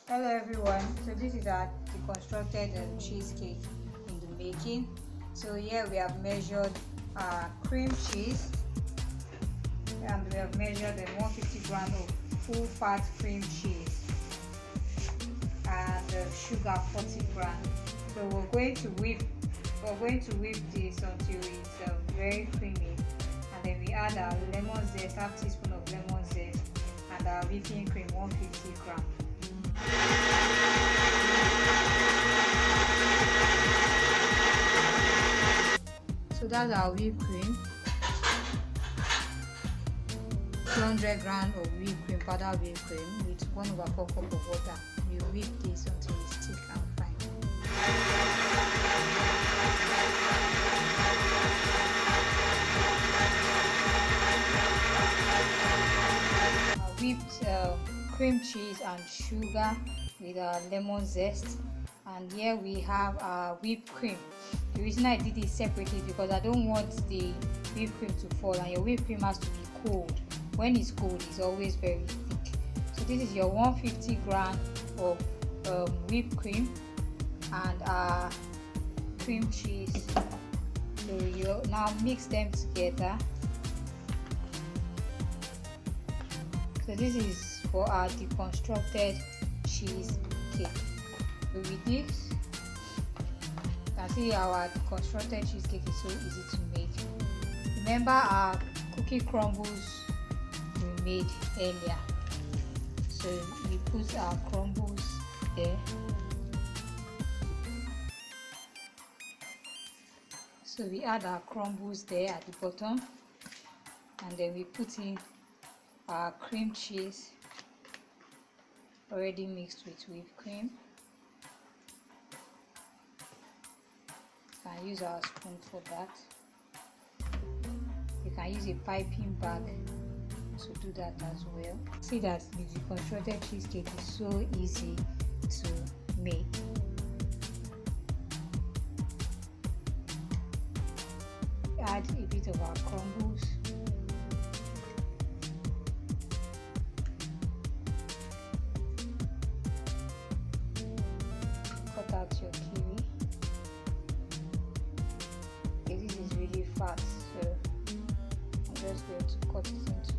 Hello everyone, so this is our deconstructed cheesecake in the making. So here we have measured cream cheese, and we have measured 150 grams of full fat cream cheese and sugar 40 grams. So we're going to whip this until it's very creamy, and then we add our lemon zest, half teaspoon of lemon zest, and our whipping cream 150 grams. So that's our whipped cream, 200 grams of whipped cream, powdered whipped cream with 1/4 cup of water. We whip this until it's thick and fine. Whipped cream cheese and sugar with our lemon zest, and here we have our whipped cream. The reason I did it separately because I don't want the whipped cream to fall, and your whipped cream has to be cold. When it's cold, it's always very thick. So this is your 150 grams of whipped cream and our cream cheese. So you now mix them together. So this is for our deconstructed cheesecake. So with this, you can see our deconstructed cheesecake is so easy to make. Remember our cookie crumbles we made earlier. So we put our crumbles there. So we add our crumbles there at the bottom, and then we put in our cream cheese already mixed with whipped cream. You can use our spoon for that. You can use a piping bag to do that as well. See that the deconstructed cheesecake is so easy to make. Add a bit of our crumbles. Cut out your kiwi. Okay, this is really fast, so I'm just going to cut it into